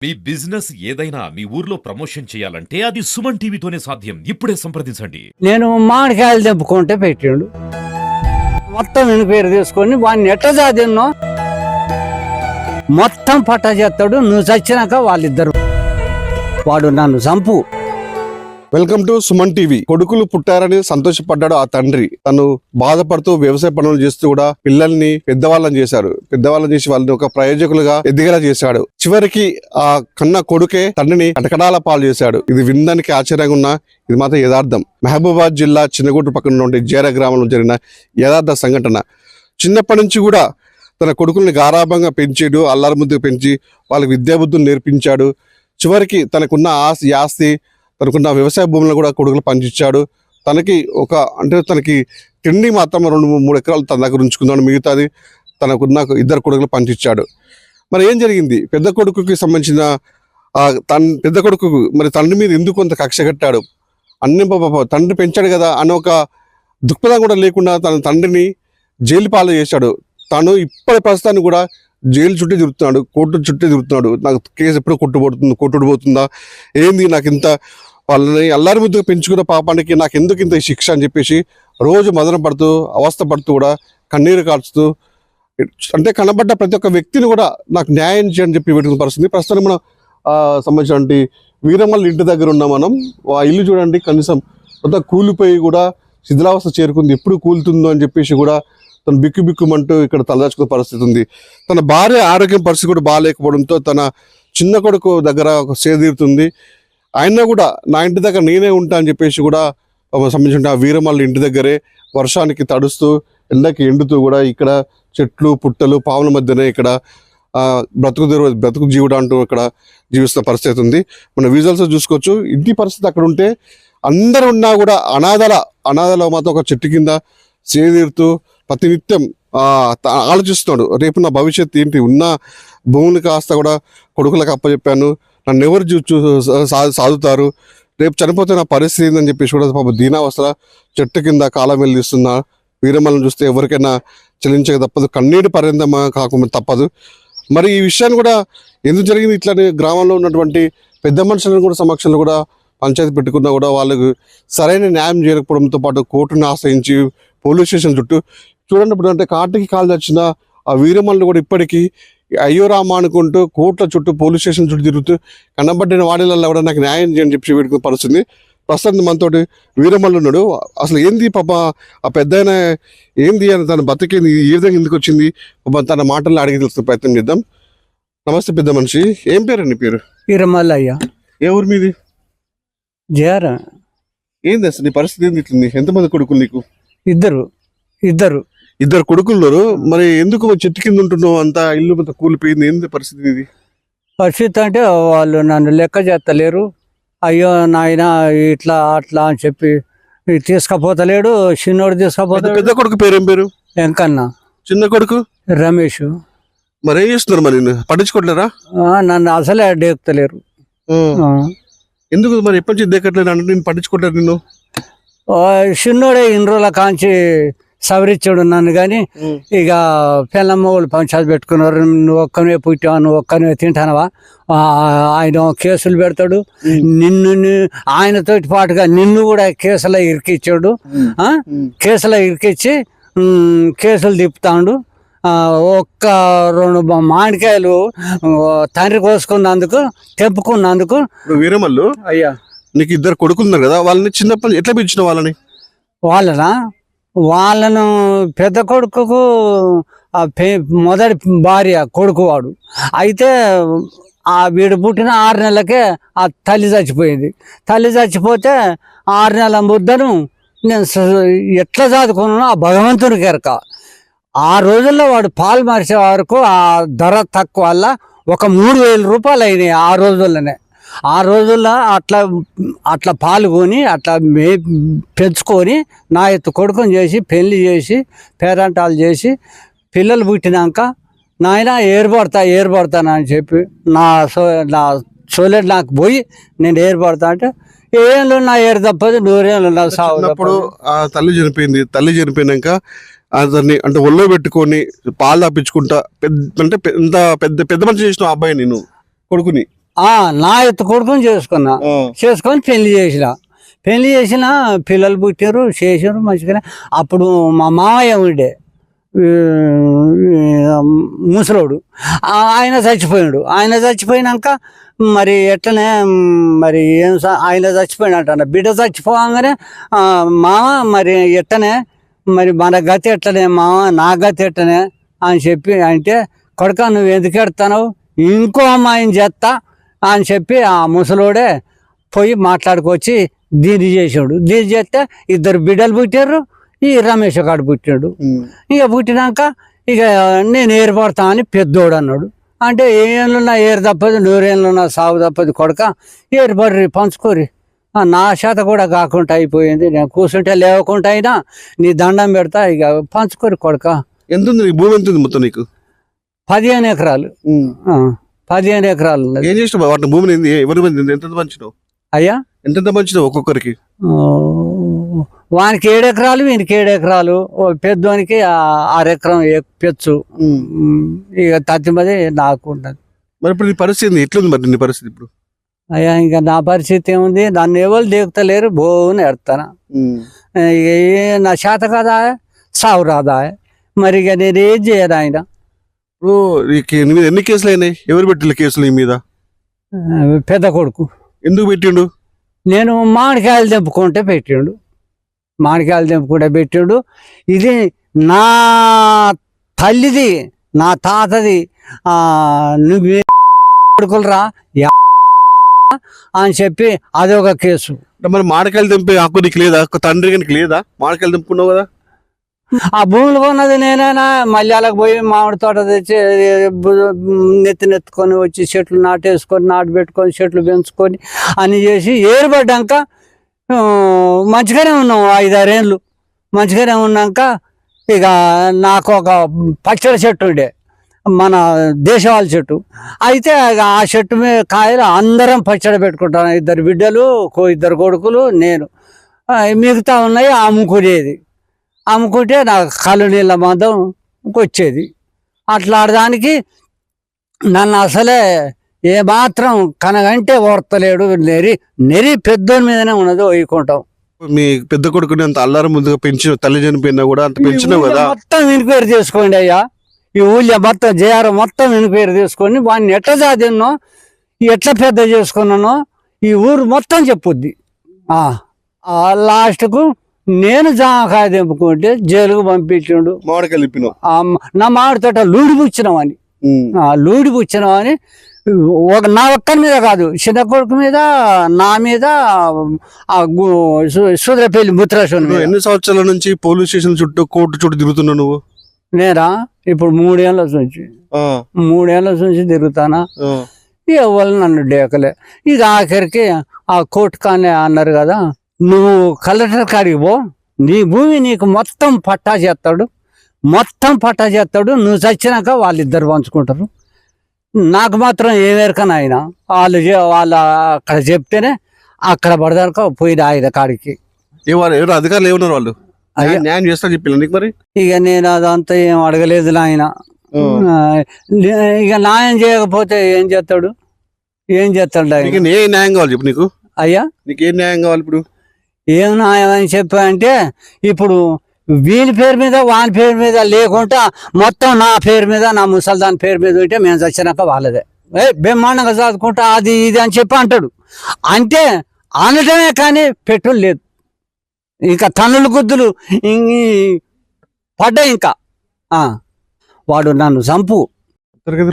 మీ business ఏదైనా మీ ఊర్లో promotion చేయాలంటే అది సుమన్ టీవీతోనే సాధ్యం. ఇప్పుడే సంప్రదించండి. నేను మామిడికాయలు తెంపుకుంటే పెట్టిండు మొత్తం పేరు తీసుకొని వాడిని ఎట్ట చదివినో మొత్తం పట్టా చేస్తాడు. నువ్వు చచ్చినాక వాళ్ళిద్దరు వాడు నన్ను చంపు. Welcome to Suman TV. కొడుకులు పుట్టారని సంతోషపడ్డాడు ఆ తండ్రి. తను బాధపడుతూ వ్యవసాయ పనులు చేస్తూ కూడా పిల్లల్ని పెద్దవాళ్ళని చేశారు. పెద్దవాళ్ళని చేసి వాళ్ళని ఒక ప్రయోజకులుగా ఎదిగేలా చేశాడు. చివరికి ఆ కన్న కొడుకే తండ్రిని కటకడాల పాలు చేశాడు. ఇది వినడానికి ఆశ్చర్యంగా ఉన్నా ఇది మాత్రం యథార్థం. మహబూబాబాద్ జిల్లా చిన్నగూటు పక్కన ఉండే జేర గ్రామంలో జరిగిన యథార్థ సంఘటన. చిన్నప్పటి నుంచి కూడా తన కొడుకుల్ని గారాభంగా పెంచాడు. అల్లారు ముద్దుగా పెంచి వాళ్ళకి విద్యాబుద్ధులు నేర్పించాడు. చివరికి తనకున్న ఆస్తి తనకున్న వ్యవసాయ భూములను కూడా కొడుకులు పంచిచ్చాడు. తనకి తిండి మాత్రం 2-3 ఎకరాలు తన దగ్గర ఉంచుకున్నాడు. మిగతాది తనకున్న 2 కొడుకులు పంచిచ్చాడు. మరి ఏం జరిగింది? పెద్ద కొడుకుకి సంబంధించిన పెద్ద కొడుకు మరి తండ్రి మీద ఎందుకు కొంత కక్ష కట్టాడు? తండ్రి పెంచాడు కదా అని ఒక దృక్పథం కూడా లేకుండా తన తండ్రిని జైలు పాలు చేశాడు. తను ఇప్పటి ప్రస్తుతాన్ని కూడా జైలు చుట్టూ తిరుగుతున్నాడు, కోర్టు చుట్టూ తిరుగుతున్నాడు. నాకు కేసు ఎప్పుడు కొట్టుడుపోతుందా ఏంది, నాకు ఇంత వాళ్ళని అల్లారి ముద్దుగా పెంచుకున్న పాపానికి నాకు ఎందుకు ఇంత శిక్ష అని చెప్పేసి రోజు మదన పడుతూ అవస్థ పడుతూ కూడా కన్నీరు కార్చుతూ అంటే కనబడ్డ ప్రతి ఒక్క వ్యక్తిని కూడా నాకు న్యాయం చేయని చెప్పి పెట్టుకున్న పరిస్థితి. ప్రస్తుతం మనం సంబంధించినటువంటి వీరమ్మల ఇంటి దగ్గర ఉన్నాం మనం. ఆ ఇల్లు చూడండి, కనీసం మొత్తం కూలిపోయి కూడా శిథిలావస్థ చేరుకుంది. ఎప్పుడు కూలుతుందో అని చెప్పేసి కూడా తను బిక్కుమంటూ ఇక్కడ తలదాచుకునే పరిస్థితి ఉంది. తన భార్య ఆరోగ్యం పరిస్థితి కూడా బాగాలేకపోవడంతో తన చిన్న కొడుకు దగ్గర సేదీరుతుంది. ఆయన కూడా నా ఇంటి దగ్గర నేనే ఉంటా అని చెప్పేసి కూడా సంబంధించిన ఆ వీరమ్మల ఇంటి దగ్గరే వర్షానికి తడుస్తూ ఎండకి ఎండుతూ కూడా ఇక్కడ చెట్లు పుట్టలు పాముల మధ్యనే ఇక్కడ బ్రతుకు జీవుడు అంటూ ఇక్కడ జీవిస్తున్న పరిస్థితి ఉంది. మన విజువల్స్ చూసుకోవచ్చు. ఇంటి పరిస్థితి అక్కడ ఉంటే అందరు ఉన్నా కూడా అనాథల మాత్రం ఒక చెట్టు కింద సేదీరుతూ ప్రతినిత్యం ఆలోచిస్తున్నాడు. రేపు నా భవిష్యత్తు ఏంటి, ఉన్న భూములు కాస్త కూడా కొడుకులకు అప్పచెప్పాను, నన్ను ఎవరు సాదుతారు, రేపు చనిపోతే నా పరిస్థితి ఏందని చెప్పేసి కూడా పాప దీనావస్థల చెట్టు కింద కాలం వెళ్ళిస్తున్న వీరమ్మలను చూస్తే ఎవరికైనా చెల్లించక తప్పదు, కన్నీటి పర్యంతమా కాకుండా తప్పదు. మరి ఈ విషయాన్ని కూడా ఎందుకు జరిగింది ఇట్లానే గ్రామంలో ఉన్నటువంటి పెద్ద మనుషులను కూడా సమక్షంలో కూడా పంచాయతీ పెట్టుకున్నా కూడా వాళ్ళకు సరైన న్యాయం చేయకపోవడంతో పాటు కోర్టును ఆశ్రయించి పోలీస్ స్టేషన్ చుట్టూ చూడండి. ఇప్పుడు అంటే కాటికి కాలు తెచ్చిన ఆ వీరమ్మలు కూడా ఇప్పటికీ అయ్యో రామా అనుకుంటూ కోర్టుల చుట్టూ పోలీస్ స్టేషన్ చుట్టూ తిరుగుతూ కనబడిన వాడిలలో కూడా నాకు న్యాయం చేయని చెప్పి పెట్టుకునే పరిస్థితి. ప్రస్తుతం మనతోటి వీరమ్మలు ఉన్నాడు. అసలు ఏంది పాప ఆ పెద్ద ఏంది అని తన బతికేంది, ఈ విధంగా ఎందుకు వచ్చింది తన మాటల్లో అడిగి తెలుసుకునే ప్రయత్నం చేద్దాం. నమస్తే పెద్ద మనిషి, ఏం పేరండి పేరు? వీరమల్లయ్య. ఏ ఊరు మీది? జేర. ఏంది అసలు నీ పరిస్థితి ఏంది ఇట్లుంది? ఎంతమంది కొడుకులు నీకు? ఇద్దరు కొడుకున్నారు. మరి ఎందుకు చెట్టు కింద ఉంటున్నావు? అంతా ఇల్లు మొత్తం కూలిపోయింది. ఏంది పరిస్థితి ఇది? పరిస్థితి అంటే వాళ్ళు నన్ను లెక్క చేస్తలేరు. అయ్యో నాయన ఇట్లా అట్లా అని చెప్పి తీసుకపోతలేడు. చిన్నోడు తీసుకపోతాడు. పెద్ద కొడుకు పేరేం పేరు? వెంకన్న. చిన్న కొడుకు రమేష్. మరి ఏం చేస్తున్నారు? మరి పట్టించుకోవట్లేరా? నన్ను అసలే డేకుతలేరు. ఎందుకు మరి ఎప్పటి నుంచి దేకట్లేదు అంటే నేను పట్టించుకోవట్లేదు నిన్ను? చిన్నోడే ఇన్ని రోజుల కాంచి సవరించాడు నన్ను. కానీ ఇక పిల్లమ్మోళ్ళు పంచాయతీ పెట్టుకున్నారు. నువ్వు ఒక్కనే పుట్టావా, నువ్వు ఒక్కనే తింటానవా, ఆయన కేసులు పెడతాడు. ఆయనతోటి పాటుగా నిన్ను కూడా కేసులో ఇరికిచ్చాడు. కేసులో ఇరికిచ్చి కేసులు తిప్పుతాడు. 1-2 మామిడికాయలు తండ్రి కోసుకున్నందుకు తెంపుకున్నందుకు. వీరమల్లు అయ్యా, నీకు 2 కొడుకున్నారు కదా, వాళ్ళని చిన్నప్పటి ఎట్లా పెంచిన? వాళ్ళను పెద్ద కొడుకుకు మొదటి భార్య కొడుకు వాడు. అయితే వీడు పుట్టిన 6 నెలలకే ఆ తల్లి చచ్చిపోయింది. తల్లి చచ్చిపోతే 6 నెలల ముద్దను నేను ఎట్లా చదువుకున్నానో ఆ భగవంతునికి ఎరక. ఆ రోజుల్లో వాడు పాలు మార్చే వరకు ఆ ధర తక్కువ వల్ల ఒక 3,000 రూపాయలు అయినాయి ఆ రోజుల్లోనే. ఆ రోజుల్లో అట్లా పాల్గొని అట్లా పెంచుకొని నా కొడుకుని చేసి పెళ్లి చేసి పేరంటాలు చేసి పిల్లలు పుట్టినాక నాయన ఏర్పడతాను అని చెప్పి నా సోలేడు నాకు పోయి నేను ఏర్పడతా అంటే ఏళ్ళు నా ఏరు తప్పదు, 100 ఏళ్ళు నా సాగు. తల్లి చనిపోయినాక అతన్ని అంటే ఒళ్ళో పెట్టుకొని పాలు తప్పించుకుంటా పెద్ద మనిషి చేసిన అబ్బాయి నేను కొడుకుని నా ఎత్తు కొడుకుని చేసుకున్నా. చేసుకొని పెళ్లి చేసిన పిల్లలు పుట్టారు, చేసారు మంచిగానే. అప్పుడు మా మామయ్య ఉండే ముసలోడు, ఆయన చచ్చిపోయాడు. ఆయన చచ్చిపోయినాక మరి ఎట్లనే మరి ఆయన చచ్చిపోయినట్ట, బిడ్డ చచ్చిపోగానే మామ మరి ఎట్టనే మరి మన గతి ఎట్లనే మామ, నా గతి ఎట్టనే అని చెప్పి అంటే, కొడుక నువ్వు ఎందుకు ఎడతావు, ఇంకో అమ్మాయిని చేస్తా అని చెప్పి ఆ ముసలోడే పోయి మాట్లాడుకొచ్చి దీన్ని చేసాడు. దీన్ని చేస్తే 2 బిడ్డలు పుట్టారు. ఈ రమేష్ గాడు పుట్టాడు. ఇక పుట్టినాక ఇక నేను ఏర్పడతా అని పెద్దోడు అన్నాడు. అంటే ఏళ్ళున్నా ఏరు తప్పదు, 100 ఏళ్ళున్నా సాగు తప్పదు కొడుక, ఏర్పడ్రి పంచుకోరి. నా చేత కూడా కాకుండా అయిపోయింది, నేను కూర్చుంటే లేవకుండా అయినా నీ దండం పెడతా, ఇక పంచుకోరి కొడుక. ఎంత ఉంది భూమి? ఎంత ఉంది మొత్తం నీకు? 15 ఎకరాలు. 15 ఎకరాలు ఉన్నది. ఏం చేసినావు వాటి భూమిని? ఎవరి ఎంత పంచినావు అయ్యా? ఎంత పంచినావు ఒక్కొక్కరికి? వానికి 7 ఎకరాలు, వీనికి 7 ఎకరాలు. పెద్దోనికి 6 ఎకరం పెచ్చు. ఇక 30 నాకు ఉన్నది. మరి ఇప్పుడు నీ పరిస్థితి ఎట్లుంది? మరి నీ పరిస్థితి ఇప్పుడు? అయ్యా ఇంకా నా పరిస్థితి ఏముంది, నన్ను ఎవరు దేకుతలేరు, బోని ఎడతాను. ఇక నా చేత కదా సాగు రాదా, మరి ఇక నేను ఏం చేయను. ఆయన నీ మీద ఎన్ని కేసులు అయినాయి? ఎవరు పెట్టిన కేసులు నీ మీద? పెద్ద కొడుకు. ఎందుకు పెట్టిండు? నేను మామిడికాయలు తెంపుకుంటే పెట్టిండు. మామిడికాయలు తెంపుకుంటే పెట్టిండు. ఇది నా తల్లిది, నా తాతది, నువ్వు కొడుకులరా అని చెప్పి అదొక కేసు. మరి మామిడికాయలు తెంపే హక్కు నీకు లేదా? తండ్రి నీకు లేదా? మామిడికాయలు తెంపుకున్నావు కదా. ఆ భూములు కొన్నది నేనైనా. మల్యాలకు పోయి మామిడి తోట తెచ్చి నెత్తుకొని వచ్చి చెట్లు నాటేసుకొని, నాటు పెట్టుకొని, చెట్లు పెంచుకొని అని చేసి ఏర్పడ్డాక మంచిగానే ఉన్నాం. 5-6 ఏళ్ళు మంచిగానే ఉన్నాక ఇక నాకు ఒక పచ్చడి చెట్టు ఉండే, మన దేశవాళ చెట్టు. అయితే ఆ చెట్టు మీద కాయలు అందరం పచ్చడి పెట్టుకుంటాం. 2 బిడ్డలు, 2 కొడుకులు, నేను. మిగతా ఉన్నాయి అమ్ముకునేది. అమ్ముకుంటే నాకు కళ్ళు నీళ్ళ మందం వచ్చేది. అట్లాడడానికి నన్ను అసలే ఏమాత్రం కనగంటే ఓర్తలేడు. నెరి పెద్దోని మీదనే ఉన్నది వైకుంఠం. మీ పెద్ద కొడుకుని అంత అల్లారం ముందుగా పెంచిన, తల్లి చనిపోయినా కూడా అంత పెంచినావు కదా. మొత్తం ఎంక్వైరీ చేసుకోండి అయ్యా. ఈ ఊళ్ళో మొత్తం జేఆర్ మొత్తం ఎంక్వైరీ చేసుకొని వాడిని ఎట్లా చదివినో, ఎట్లా పెద్ద చేసుకున్నానో ఈ ఊరు మొత్తం చెప్పుద్ది. లాస్ట్కు నేను జామకాయ తెంపుకుంటే జైలుకు పంపించిండు. మామిడికాయలు తిప్పినావు? నా మామిడి తోట లూడిపుచ్చినామని. లూడిపుచ్చినామని నా ఒక్కరి మీద కాదు, చిన్న కొడుకు మీద, నా మీద, సూద్రపల్లి ముత్రాశ్వని. ఎన్ని సంవత్సరాల నుంచి పోలీస్ స్టేషన్ చుట్టూ, కోర్టు చుట్టూ తిరుగుతున్నావు నువ్వు? నేనా ఇప్పుడు 3 ఏళ్ళ నుంచి తిరుగుతానా. ఎవరు నన్ను డేకలే. ఇది ఆఖరికి ఆ కోర్టు కానీ అన్నారు కదా, నువ్వు కలెక్టర్ కాడికి పో, నీ భూమి నీకు మొత్తం పట్టా చేస్తాడు, నువ్వు చచ్చినాక వాళ్ళిద్దరు పంచుకుంటారు. నాకు మాత్రం ఏమేరకన ఆయన వాళ్ళు అక్కడ చెప్తేనే అక్కడ పడదాక పోయిన ఆయన కాడికి. ఎవరు అధికారులు ఏమన్నారు? వాళ్ళు న్యాయం చేస్తా చెప్పి నీకు? మరి ఇక నేను అదంతా ఏం అడగలేదు నాయన. ఇక న్యాయం చేయకపోతే ఏం చేస్తాడు ఆయన? ఏ న్యాయం కావాలి చెప్పు నీకు? అయ్యా నీకు ఏం న్యాయం కావాలి ఇప్పుడు? ఏం న్యాయం అని చెప్పంటే, ఇప్పుడు వీని పేరు మీద వాని పేరు మీద లేకుండా మొత్తం నా పేరు మీద, నా ముసల్దాని పేరు మీద ఉంటే మేము చచ్చినాక వాళ్ళదే బ్రహ్మాండంగా చదువుకుంటా అది ఇది అని చెప్పి అంటాడు. అంటే అనటమే కానీ పెట్టులు లేదు. ఇంకా తన్నులు గుద్దులు పడ్డాయి. ఇంకా వాడు నన్ను చంపు.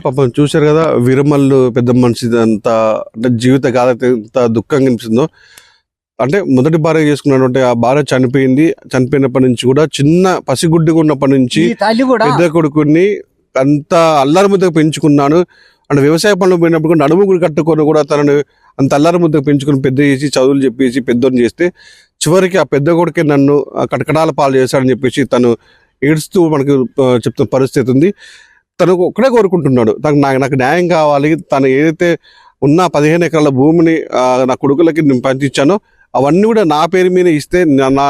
పాపం చూశారు కదా, వీరమల్లు పెద్ద మనిషి అంత అంటే జీవిత గాథ ఎంత దుఃఖంగా అనిపిస్తుందో. అంటే మొదటి భార్య చేసుకున్నటువంటి ఆ భార్య చనిపోయినప్పటి నుంచి కూడా, చిన్న పసిగుడ్డిగా ఉన్నప్పటి నుంచి పెద్ద కొడుకుని అంత అల్లారి ముద్దగా పెంచుకున్నాను. అంటే వ్యవసాయ పనులు పోయినప్పుడు కూడా నడుముగుడు కట్టుకొని కూడా తనను అంత అల్లారి ముద్దగా పెంచుకుని పెద్ద చేసి, చదువులు చెప్పేసి పెద్దోని చేస్తే, చివరికి ఆ పెద్ద కొడుకే నన్ను కటకటాల పాలు చేశాడని చెప్పేసి తను ఏడుస్తూ మనకు చెప్తున్న పరిస్థితి ఉంది. తను ఒక్కడే కోరుకుంటున్నాడు, నాకు న్యాయం కావాలి. తను ఏదైతే ఉన్న 15 ఎకరాల భూమిని నా కొడుకులకి నేను పంచిచ్చానో అవన్నీ కూడా నా పేరు మీద ఇస్తే నా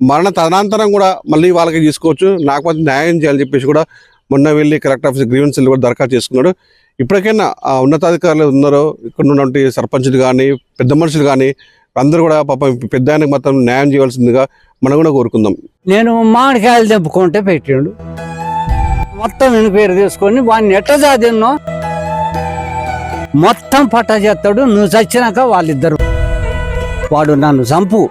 మరణ తదనంతరం కూడా మళ్ళీ వాళ్ళకి తీసుకోవచ్చు, నాకు మాత్రం న్యాయం చేయాలని చెప్పేసి కూడా మొన్న వెళ్ళి కలెక్టర్ ఆఫీస్ గ్రీవెన్స్ కూడా దరఖాస్తు చేసుకున్నాడు. ఇప్పటికైనా ఆ ఉన్నతాధికారులు ఉన్నారో ఇక్కడ ఉన్నటువంటి సర్పంచులు కానీ పెద్ద మనుషులు కానీ అందరూ కూడా పాపం పెద్ద ఆయనకు మాత్రం న్యాయం చేయవలసిందిగా మనం కూడా కోరుకుందాం. నేను మామిడికాయలు తెంపుకుంటే పెట్టిండు, మొత్తం పేరు తీసుకొని వాడిని ఎట్ట చదివినో మొత్తం పట్టా చేస్తాడు. నువ్వు చచ్చినాక వాళ్ళిద్దరు, వాడు నన్ను చంపు